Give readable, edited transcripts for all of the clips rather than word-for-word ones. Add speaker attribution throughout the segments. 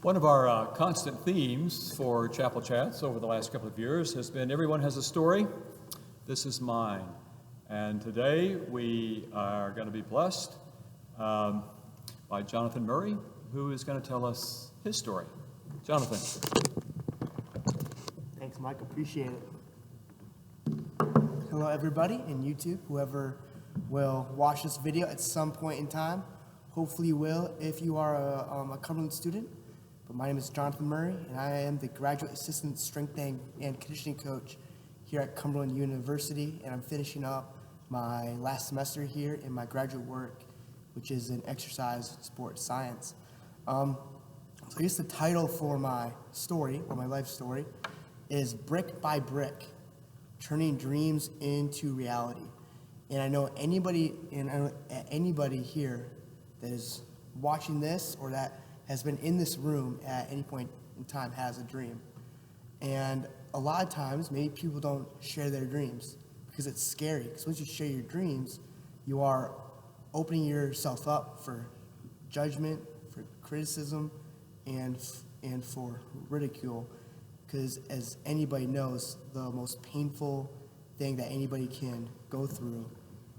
Speaker 1: One of our constant themes for Chapel Chats over the last couple of years has been everyone has a story. This is mine. And today we are going to be blessed by Jonathan Murray, who is going to tell us his story. Jonathan.
Speaker 2: Thanks, Mike. Appreciate it. Hello, everybody in YouTube, whoever will watch this video at some point in time. Hopefully you will if you are a Cumberland student. But my name is Jonathan Murray, and I am the Graduate Assistant Strength and Conditioning Coach here at Cumberland University, and I'm finishing up my last semester here in my graduate work, which is in exercise sports science. So I guess the title for my story, or my life story, is Brick by Brick, Turning Dreams into Reality. And I know anybody here that is watching this or that has been in this room at any point in time has a dream. And a lot of times, maybe people don't share their dreams because it's scary. Because once you share your dreams, you are opening yourself up for judgment, for criticism, and for ridicule. Because as anybody knows, the most painful thing that anybody can go through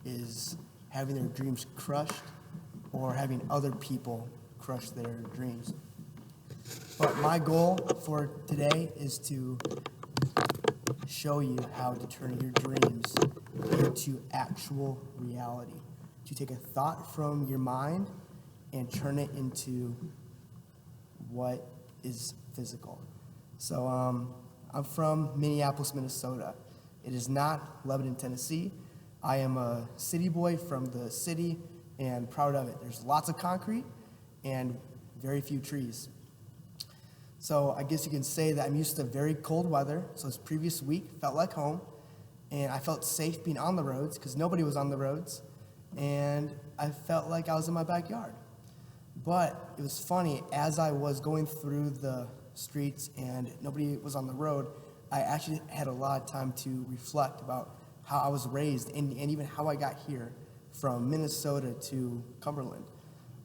Speaker 2: is having their dreams crushed or having other people crush their dreams. But my goal for today is to show you how to turn your dreams into actual reality. To take a thought from your mind and turn it into what is physical. So I'm from Minneapolis, Minnesota. It is not Lebanon, Tennessee. I am a city boy from the city and proud of it. There's lots of concrete and very few trees. So I guess you can say that I'm used to very cold weather. So this previous week felt like home, and I felt safe being on the roads because nobody was on the roads, and I felt like I was in my backyard. But it was funny, as I was going through the streets and nobody was on the road, I actually had a lot of time to reflect about how I was raised and even how I got here from Minnesota to Cumberland.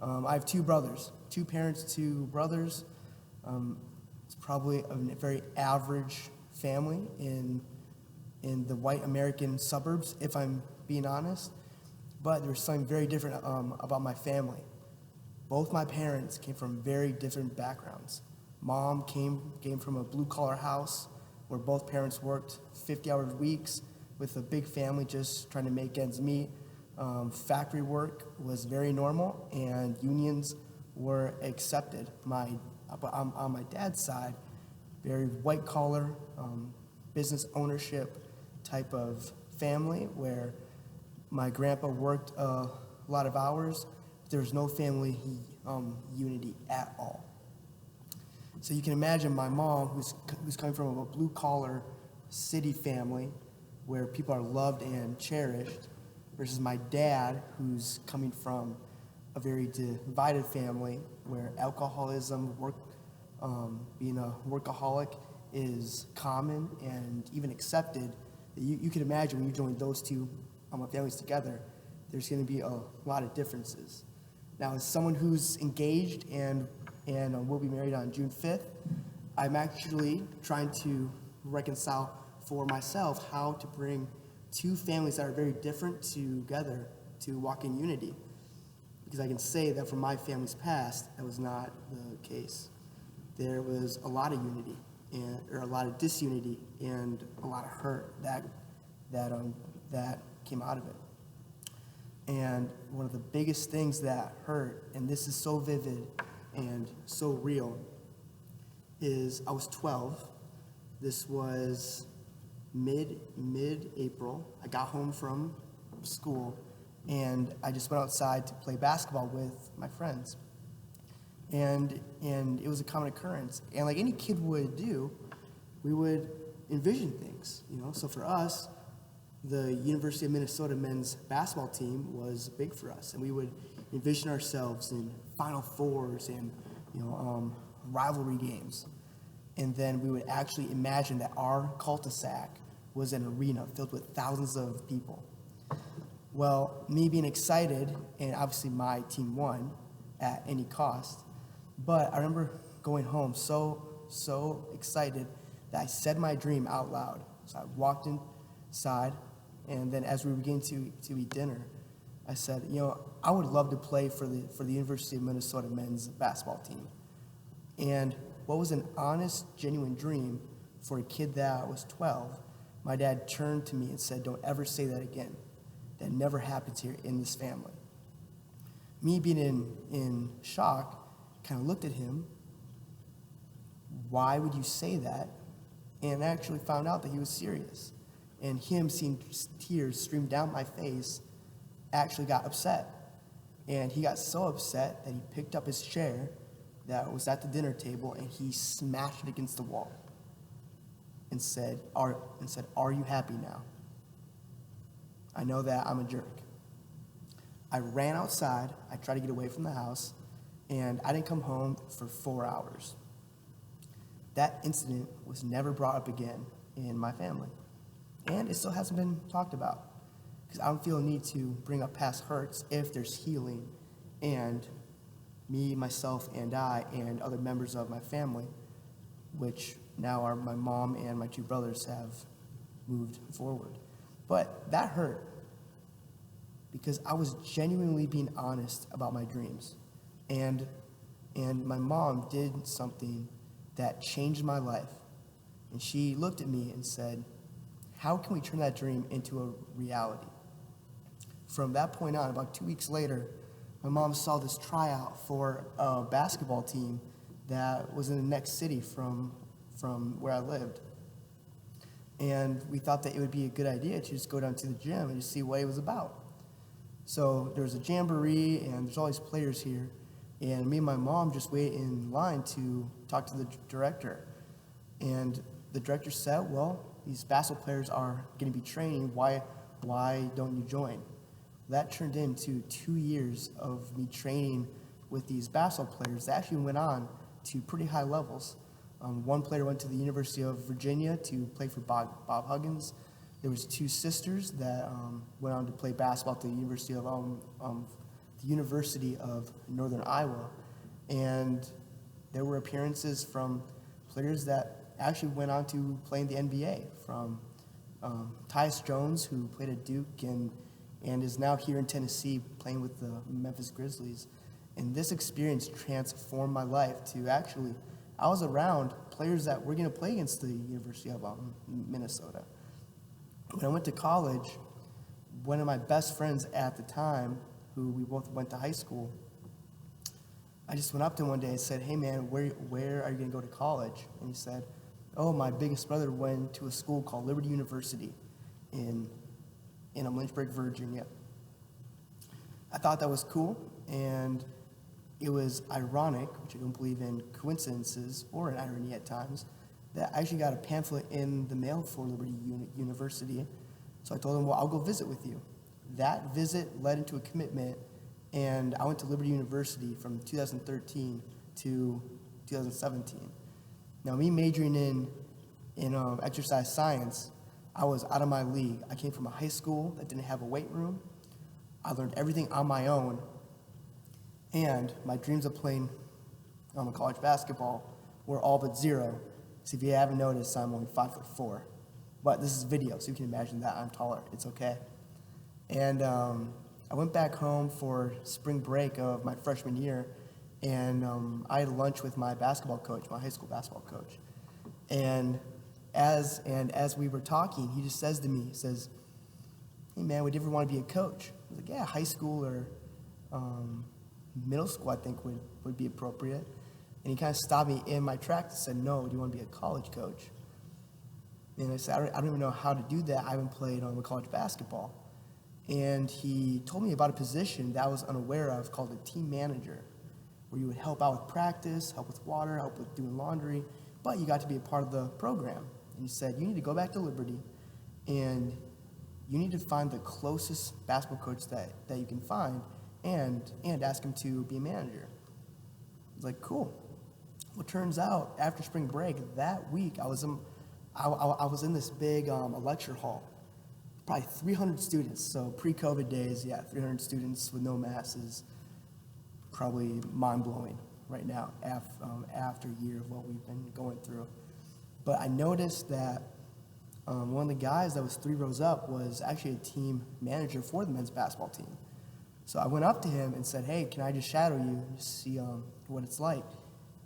Speaker 2: I have two brothers, two parents, two brothers. It's probably a very average family in the white American suburbs, if I'm being honest. But there's something very different about my family. Both my parents came from very different backgrounds. Mom came from a blue-collar house where both parents worked 50-hour weeks with a big family just trying to make ends meet. Factory work was very normal, and unions were accepted. On my dad's side, very white-collar, business ownership type of family where my grandpa worked a lot of hours. There was no family unity at all. So you can imagine my mom, who's coming from a blue-collar city family where people are loved and cherished, versus my dad, who's coming from a very divided family where alcoholism, being a workaholic is common and even accepted. You can imagine when you join those two families together, there's going to be a lot of differences. Now, as someone who's engaged and will be married on June 5th, I'm actually trying to reconcile for myself how to bring two families that are very different together to walk in unity. Because I can say that from my family's past, that was not the case. There was a lot of unity, or a lot of disunity, and a lot of hurt that came out of it. And one of the biggest things that hurt, and this is so vivid and so real, is I was 12. This was mid-April. I got home from school, and I just went outside to play basketball with my friends. And it was a common occurrence. And like any kid would do, we would envision things, So for us, the University of Minnesota men's basketball team was big for us, and we would envision ourselves in Final Fours and rivalry games. And then we would actually imagine that our cul-de-sac was an arena filled with thousands of people. Well, me being excited, and obviously my team won at any cost, but I remember going home so excited that I said my dream out loud. So I walked inside, and then as we were beginning to eat dinner, I said, I would love to play for the University of Minnesota men's basketball team. And what was an honest, genuine dream for a kid that was 12, my dad turned to me and said, don't ever say that again. That never happens here in this family. Me being in shock, kind of looked at him. Why would you say that? And I actually found out that he was serious. And him seeing tears stream down my face actually got upset. And he got so upset that he picked up his chair that was at the dinner table and he smashed it against the wall and said, are you happy now? I know that I'm a jerk. I ran outside, I tried to get away from the house, and I didn't come home for 4 hours. That incident was never brought up again in my family. And it still hasn't been talked about, because I don't feel a need to bring up past hurts if there's healing, and me, myself, and I, and other members of my family, which now are my mom and my 2 brothers, have moved forward. But that hurt, because I was genuinely being honest about my dreams. And my mom did something that changed my life. And she looked at me and said, how can we turn that dream into a reality? From that point on, about 2 weeks later, my mom saw this tryout for a basketball team that was in the next city from where I lived. And we thought that it would be a good idea to just go down to the gym and just see what it was about. So there was a jamboree, and there's all these players here. And me and my mom just waited in line to talk to the director. And the director said, well, these basketball players are going to be training. Why don't you join? That turned into 2 years of me training with these basketball players that actually went on to pretty high levels. One player went to the University of Virginia to play for Bob Huggins. There was 2 sisters that went on to play basketball at the University of Northern Iowa. And there were appearances from players that actually went on to play in the NBA, from Tyus Jones, who played at Duke and is now here in Tennessee playing with the Memphis Grizzlies. And this experience transformed my life to actually, I was around players that were going to play against the University of Minnesota. When I went to college, one of my best friends at the time, who we both went to high school, I just went up to him one day and said, hey man, where are you going to go to college? And he said, oh, my biggest brother went to a school called Liberty University in Lynchburg, Virginia. I thought that was cool, and it was ironic, which I don't believe in coincidences or in irony at times, that I actually got a pamphlet in the mail for Liberty University. So I told him, well, I'll go visit with you. That visit led into a commitment, and I went to Liberty University from 2013 to 2017. Now, me majoring in exercise science, I was out of my league. I came from a high school that didn't have a weight room. I learned everything on my own, and my dreams of playing college basketball were all but zero. So if you haven't noticed, I'm only 5'4". But this is video, so you can imagine that I'm taller. It's okay. And I went back home for spring break of my freshman year, and I had lunch with my basketball coach, my high school basketball coach. And as we were talking, he just says to me, he says, hey man, would you ever want to be a coach? I was like, yeah, high school or middle school I think would be appropriate. And he kind of stopped me in my tracks and said, no, do you want to be a college coach? And I said, I don't even know how to do that. I haven't played college basketball. And he told me about a position that I was unaware of called a team manager, where you would help out with practice, help with water, help with doing laundry, but you got to be a part of the program. And he said, you need to go back to Liberty, and you need to find the closest basketball coach that you can find and ask him to be a manager. I was like, cool. Well, it turns out after spring break, that week I was in this big lecture hall, probably 300 students. So pre-COVID days, 300 students with no masks is probably mind-blowing, right now after a year of what we've been going through. But I noticed that one of the guys that was 3 rows up was actually a team manager for the men's basketball team. So I went up to him and said, "Hey, can I just shadow you and just see what it's like?"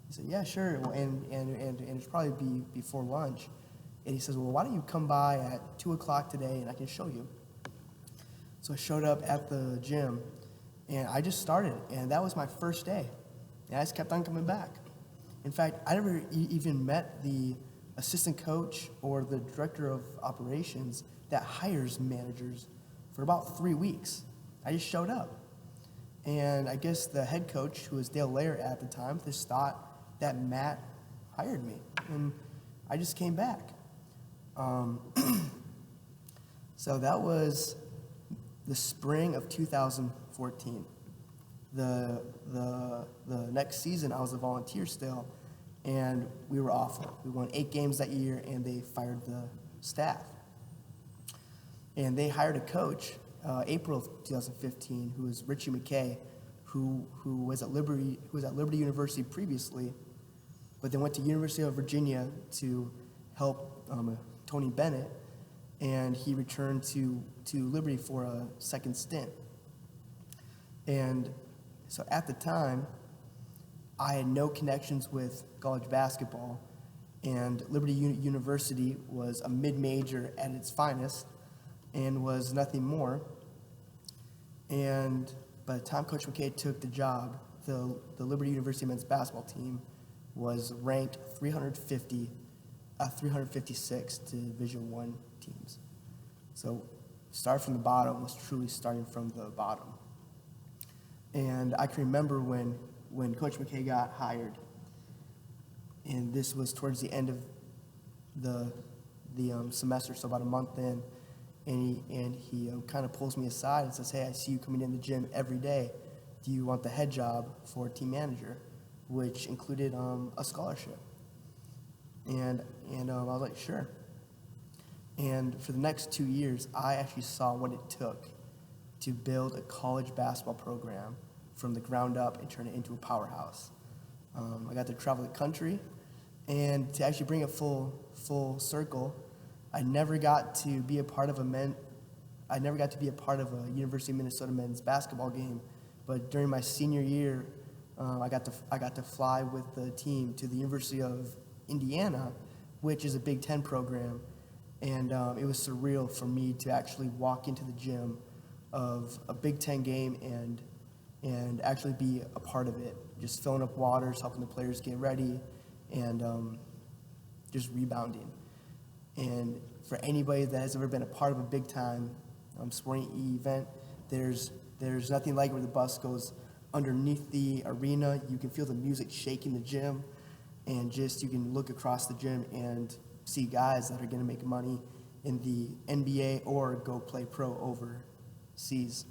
Speaker 2: He said, "Yeah, sure." Well, and it's probably be before lunch. And he says, "Well, why don't you come by at 2 o'clock today and I can show you." So I showed up at the gym and I just started, and that was my first day. And I just kept on coming back. In fact, I never even met the assistant coach or the director of operations that hires managers for about 3 weeks. I just showed up. And I guess the head coach, who was Dale Layer at the time, just thought that Matt hired me. And I just came back. So that was the spring of 2014. The next season, I was a volunteer still, and we were awful. We won 8 games that year, and they fired the staff. And they hired a coach, April of 2015, who was Richie McKay, who was at Liberty University previously, but then went to University of Virginia to help Tony Bennett, and he returned to Liberty for a second stint. And so at the time, I had no connections with college basketball, and Liberty University was a mid-major at its finest and was nothing more. And by the time Coach McKay took the job, the Liberty University men's basketball team was ranked 356 to Division I teams. So start from the bottom was truly starting from the bottom. And I can remember when Coach McKay got hired, and this was towards the end of the semester, so about a month in, and he kind of pulls me aside and says, "Hey, I see you coming in the gym every day. Do you want the head job for team manager?" Which included a scholarship. And I was like, "Sure." And for the next 2 years, I actually saw what it took to build a college basketball program from the ground up and turn it into a powerhouse. I got to travel the country, and to actually bring it full circle, I never got to be a part of a University of Minnesota men's basketball game, but during my senior year, I got to fly with the team to the University of Indiana, which is a Big Ten program, and it was surreal for me to actually walk into the gym of a Big Ten game and actually be a part of it, just filling up waters, helping the players get ready, and just rebounding. And for anybody that has ever been a part of a big time sporting event, there's nothing like where the bus goes underneath the arena. You can feel the music shaking the gym, and just you can look across the gym and see guys that are going to make money in the NBA or go play pro overseas.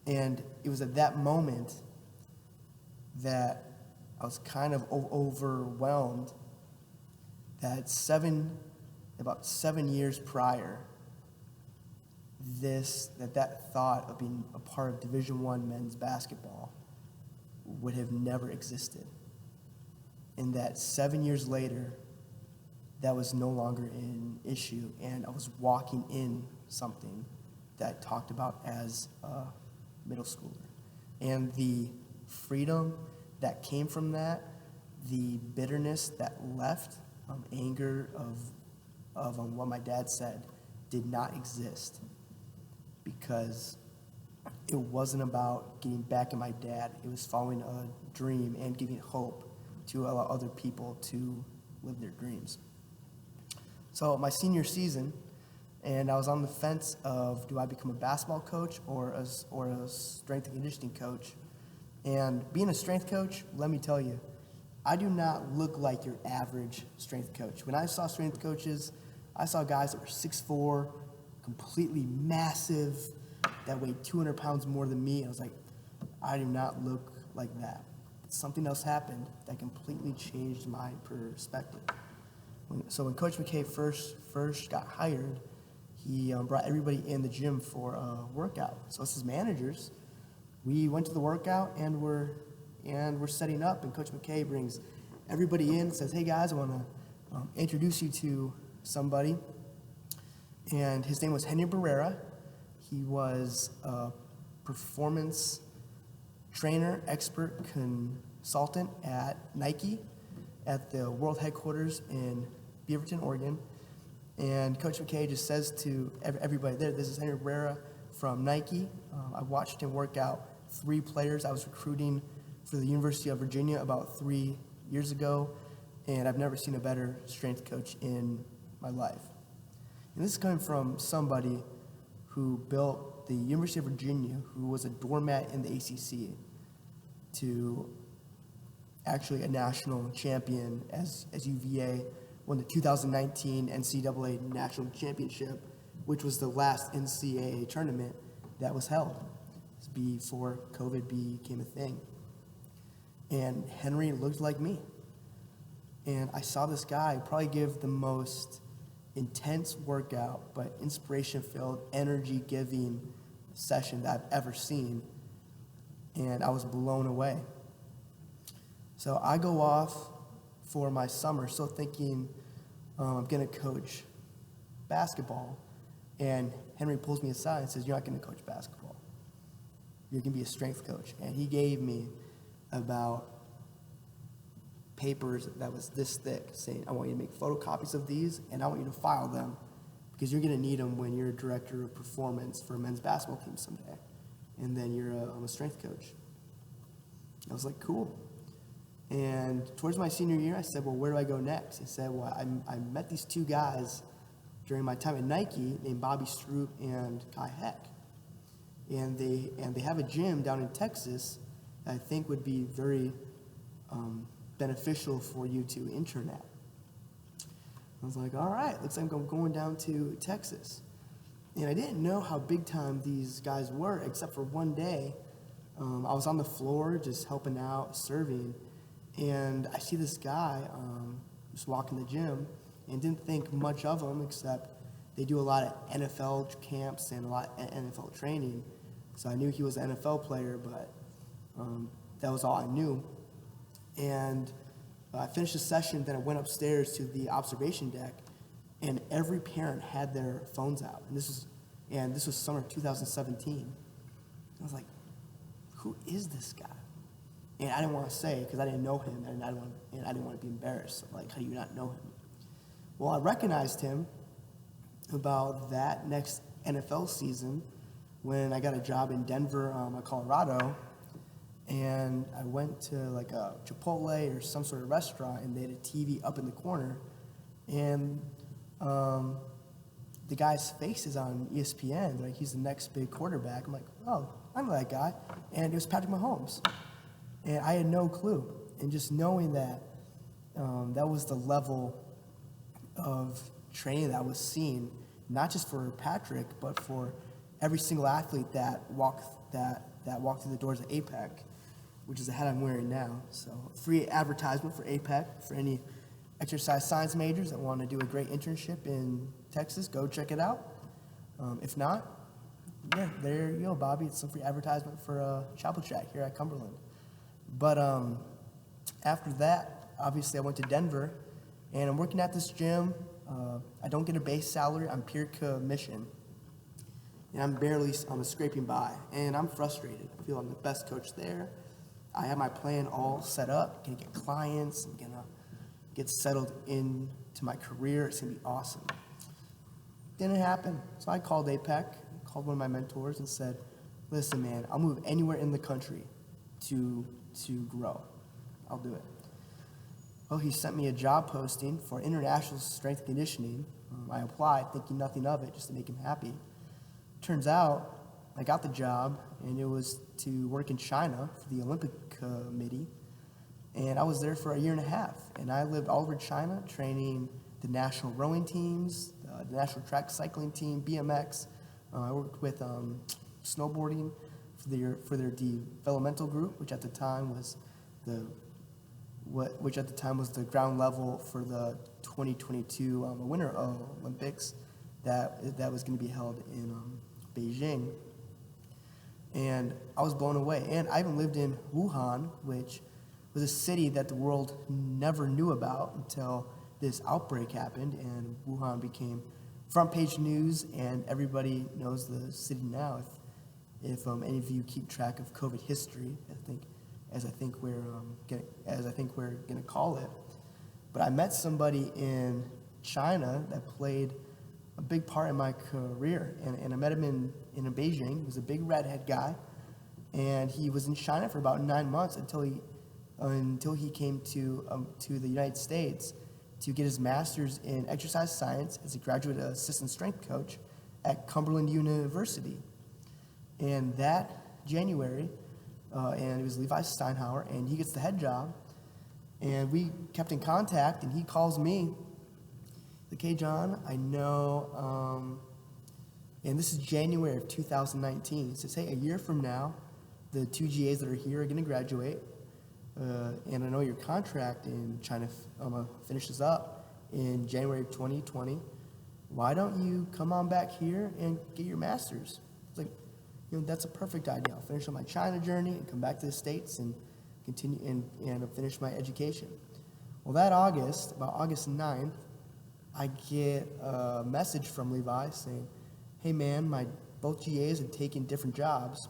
Speaker 2: And it was at that moment that I was kind of overwhelmed that about 7 years prior, that thought of being a part of Division I men's basketball would have never existed. And that 7 years later, that was no longer an issue, and I was walking in something that I talked about as a middle schooler. And the freedom that came from that, the bitterness that left, anger of what my dad said, did not exist, because it wasn't about getting back at my dad. It was following a dream and giving hope to allow other people to live their dreams. So my senior season, and I was on the fence of, do I become a basketball coach or a strength and conditioning coach? And being a strength coach, let me tell you, I do not look like your average strength coach. When I saw strength coaches, I saw guys that were 6'4", completely massive, that weighed 200 pounds more than me. I was like, I do not look like that. Something else happened that completely changed my perspective. So when Coach McKay first got hired, he brought everybody in the gym for a workout. So us as managers, we went to the workout and we're and we're setting up, and Coach McKay brings everybody in and says, hey guys, I want to introduce you to somebody. And his name was Henry Barrera. He was a performance trainer, expert consultant at Nike at the world headquarters in Beaverton, Oregon. And Coach McKay just says to everybody there, this is Henry Barrera from Nike. I watched him work out 3 players I was recruiting for the University of Virginia about 3 years ago, and I've never seen a better strength coach in my life. And this is coming from somebody who built the University of Virginia, who was a doormat in the ACC, to actually a national champion as UVA won the 2019 NCAA National Championship, which was the last NCAA tournament that was held before COVID became a thing. And Henry looked like me. And I saw this guy probably give the most intense workout, but inspiration-filled, energy-giving session that I've ever seen. And I was blown away. So I go off for my summer, still thinking I'm going to coach basketball. And Henry pulls me aside and says, you're not going to coach basketball. You're going to be a strength coach. And he gave me about papers that was this thick saying, I want you to make photocopies of these, and I want you to file them because you're going to need them when you're a director of performance for a men's basketball team someday. And then you're a strength coach. I was like, cool. And towards my senior year, I said, well, where do I go next? He said, well, I met these 2 guys during my time at Nike named Bobby Stroop and Kai Heck. And they have a gym down in Texas that I think would be very beneficial for you to intern at. I was like, all right, looks like I'm going down to Texas. And I didn't know how big time these guys were, except for one day. I was on the floor just helping out, serving, and I see this guy just walking the gym and didn't think much of him, except they do a lot of NFL camps and a lot of NFL training. So I knew he was an NFL player, but that was all I knew. And I finished the session, then I went upstairs to the observation deck, and every parent had their phones out. And this was summer 2017. I was like, who is this guy? And I didn't want to say because I didn't know him, and I didn't want to be embarrassed. Like, how do you not know him? Well, I recognized him about that next NFL season when I got a job in Denver, Colorado, and I went to like a Chipotle or some sort of restaurant, and they had a TV up in the corner, and the guy's face is on ESPN. Like, he's the next big quarterback. I'm like, oh, I know that guy. And it was Patrick Mahomes. And I had no clue. And just knowing that that was the level of training that I was seeing, not just for Patrick, but for every single athlete that walked through the doors of APEC, which is the hat I'm wearing now. So free advertisement for APEC for any exercise science majors that want to do a great internship in Texas. Go check it out. If not, yeah, there you go, Bobby. It's some free advertisement for Chapel Chat here at Cumberland. But after that, obviously I went to Denver, and I'm working at this gym. I don't get a base salary. I'm peer commission. And I'm scraping by, and I'm frustrated. I feel I'm the best coach there. I have my plan all set up. I'm gonna get clients. I'm gonna get settled into my career. It's gonna be awesome. Didn't happen. So I called APEC, called one of my mentors, and said, listen, man, I'll move anywhere in the country to grow. I'll do it. Well, he sent me a job posting for international strength and conditioning. I applied, thinking nothing of it, just to make him happy. Turns out, I got the job, and it was to work in China for the Olympic Committee. And I was there for a year and a half. And I lived all over China, training the national rowing teams, the national track cycling team, BMX. I worked with snowboarding for their developmental group, which at the time was the ground level for the 2022 Winter Olympics that was going to be held in Beijing. And I was blown away. And I even lived in Wuhan, which was a city that the world never knew about until this outbreak happened, and Wuhan became front page news, and everybody knows the city now. If any of you keep track of COVID history, as I think we're gonna call it. But I met somebody in China that played a big part in my career, and I met him in Beijing. He was a big redhead guy, and he was in China for about 9 months until he came to the United States to get his master's in exercise science as a graduate assistant strength coach at Cumberland University. And that January, and it was Levi Steinhauer, and he gets the head job, and we kept in contact, and he calls me, like, hey John, I know, and this is January of 2019. He says, hey, a year from now, the 2 GAs that are here are gonna graduate, and I know your contract in China finishes up in January of 2020. Why don't you come on back here and get your master's? It's like, that's a perfect idea. I'll finish on my China journey and come back to the States and continue and finish my education. Well, that August, about August 9th, I get a message from Levi saying, hey man, both GAs had taken different jobs,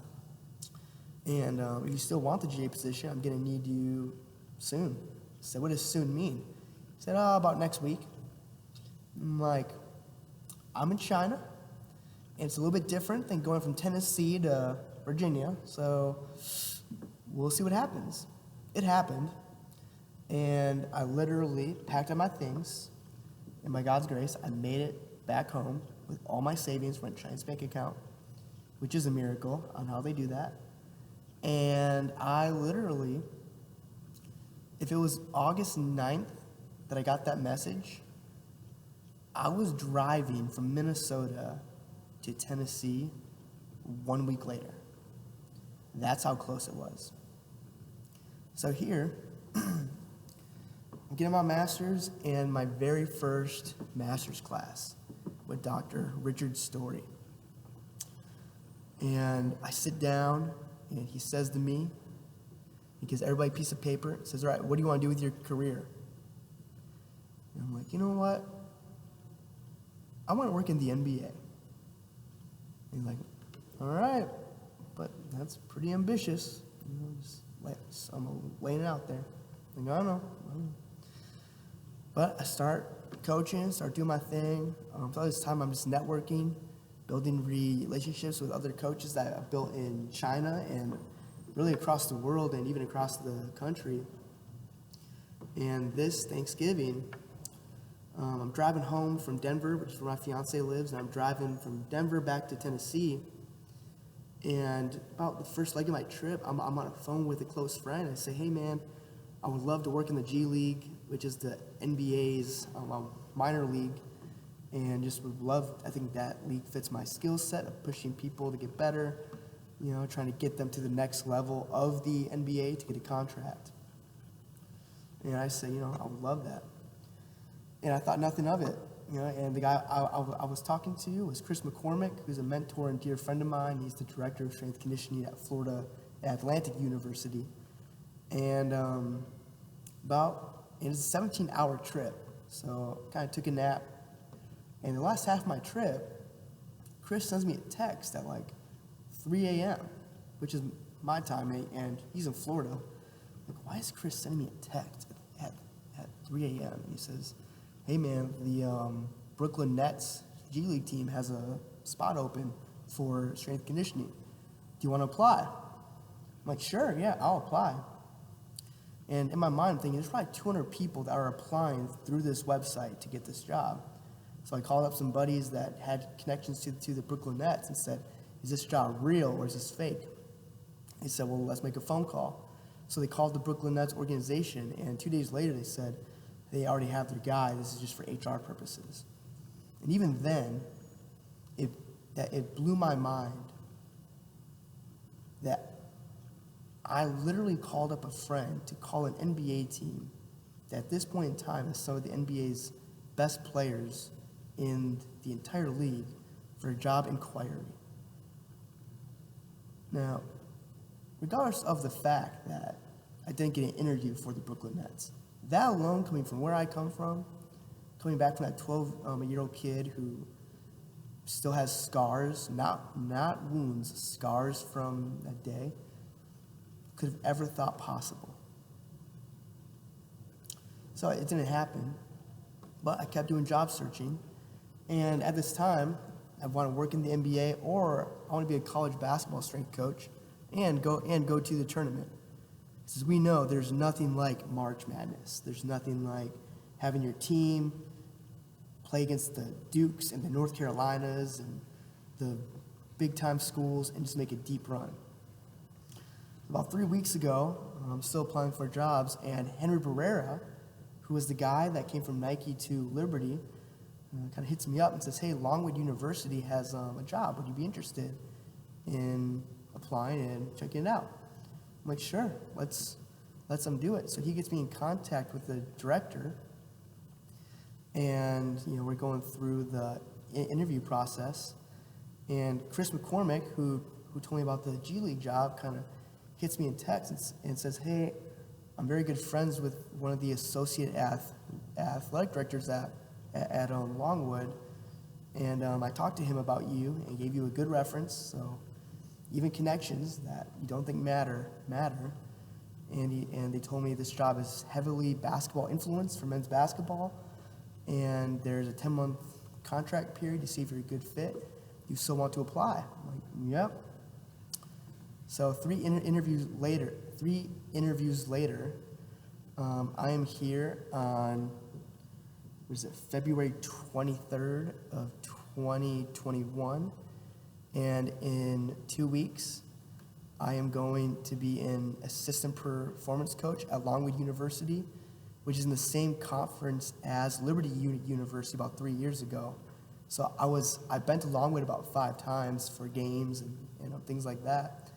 Speaker 2: and if you still want the GA position, I'm gonna need you soon. I said, what does soon mean? He said, about next week. I'm like, I'm in China, and it's a little bit different than going from Tennessee to Virginia, so we'll see what happens. It happened, and I literally packed up my things, and by God's grace, I made it back home with all my savings from a Chinese bank account, which is a miracle on how they do that. And I literally, if it was August 9th that I got that message, I was driving from Minnesota to Tennessee 1 week later. That's how close it was. So here, I'm getting my master's and my very first master's class with Dr. Richard Story. And I sit down, and he says to me, he gives everybody a piece of paper, says, all right, what do you want to do with your career? And I'm like, you know what? I want to work in the NBA. And he's like, all right, but that's pretty ambitious. I'm laying it out there. I'm like, I don't know. But I start coaching, start doing my thing. Throughout this time, I'm just networking, building relationships with other coaches that I've built in China and really across the world and even across the country. And this Thanksgiving, I'm driving home from Denver, which is where my fiance lives, and I'm driving from Denver back to Tennessee. And about the first leg of my trip, I'm on a phone with a close friend. I say, hey man, I would love to work in the G League, which is the NBA's minor league, and just would love, I think that league fits my skill set of pushing people to get better, trying to get them to the next level of the NBA to get a contract. And I say, I would love that. And I thought nothing of it, and the guy I was talking to was Chris McCormick, who's a mentor and dear friend of mine. He's the director of strength conditioning at Florida Atlantic University. And it's a 17-hour trip, so kind of took a nap. And the last half of my trip, Chris sends me a text at like 3 a.m., which is my time, and he's in Florida. Like, why is Chris sending me a text at 3 a.m.? He says, hey man, the Brooklyn Nets G League team has a spot open for strength conditioning. Do you want to apply? I'm like, sure, yeah, I'll apply. And in my mind, I'm thinking, there's probably 200 people that are applying through this website to get this job. So I called up some buddies that had connections to the Brooklyn Nets and said, is this job real or is this fake? They said, well, let's make a phone call. So they called the Brooklyn Nets organization, and 2 days later they said, they already have their guy, this is just for HR purposes. And even then, it blew my mind that I literally called up a friend to call an NBA team that at this point in time is some of the NBA's best players in the entire league for a job inquiry. Now, regardless of the fact that I didn't get an interview for the Brooklyn Nets, that alone, coming from where I come from, coming back from that 12-year-old kid who still has scars, not wounds, scars from that day, could have ever thought possible. So it didn't happen, but I kept doing job searching, and at this time, I want to work in the NBA, or I want to be a college basketball strength coach and go to the tournament. As we know, there's nothing like March Madness. There's nothing like having your team play against the Dukes and the North Carolinas and the big-time schools and just make a deep run. About 3 weeks ago, I'm still applying for jobs, and Henry Barrera, who was the guy that came from Nike to Liberty, kind of hits me up and says, hey, Longwood University has a job. Would you be interested in applying and checking it out? I'm like, sure, let's do it. So he gets me in contact with the director, and we're going through the interview process. And Chris McCormick, who told me about the G League job, kind of hits me in text and says, hey, I'm very good friends with one of the associate athletic directors at Longwood, and I talked to him about you and gave you a good reference, so even connections that you don't think matter. And they told me this job is heavily basketball influenced for men's basketball, and there's a 10-month contract period to see if you're a good fit. You still want to apply? I'm like, yep. So 3 interviews later, I am here on February 23rd of 2021, and in 2 weeks, I am going to be an assistant performance coach at Longwood University, which is in the same conference as Liberty University about 3 years ago. So I've been to Longwood about 5 times for games and things like that,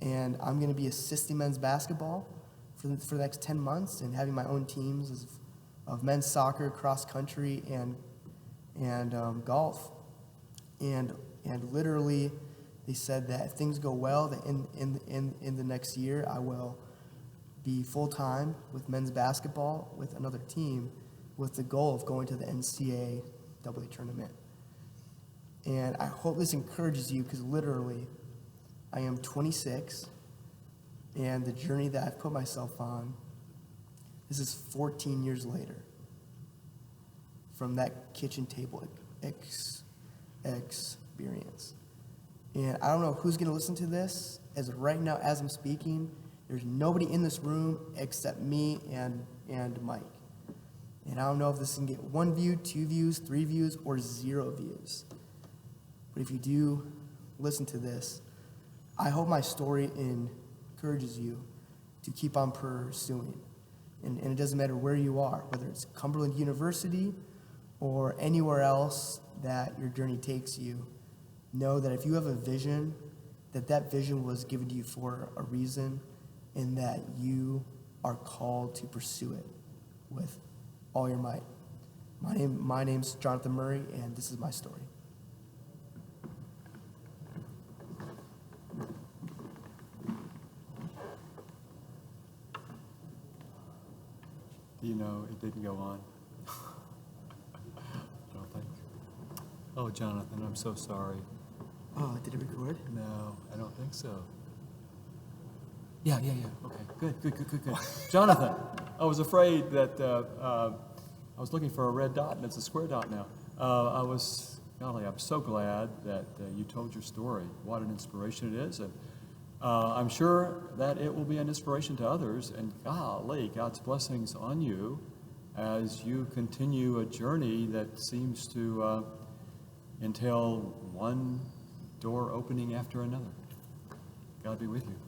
Speaker 2: and I'm going to be assisting men's basketball for the next 10 months and having my own teams of men's soccer, cross country, and golf, and literally, they said that if things go well, that in the next year I will be full time with men's basketball with another team, with the goal of going to the NCAA tournament. And I hope this encourages you, because literally, I am 26, and the journey that I've put myself on. This is 14 years later from that kitchen table experience. And I don't know who's going to listen to this. As of right now, as I'm speaking, there's nobody in this room except me and Mike. And I don't know if this can get 1 view, 2 views, 3 views, or 0 views. But if you do listen to this, I hope my story encourages you to keep on pursuing. And it doesn't matter where you are, whether it's Cumberland University or anywhere else that your journey takes you. Know that if you have a vision, that vision was given to you for a reason, and that you are called to pursue it with all your might. My name's Jonathan Murray, and this is my story.
Speaker 1: Do you know it didn't go on? I don't think. Oh, Jonathan, I'm so sorry.
Speaker 2: Oh, did it record?
Speaker 1: No, I don't think so. Yeah. Okay, good. Jonathan, I was afraid that I was looking for a red dot, and it's a square dot now. I'm so glad that you told your story. What an inspiration it is. And I'm sure that it will be an inspiration to others, and golly, God's blessings on you as you continue a journey that seems to entail one door opening after another. God be with you.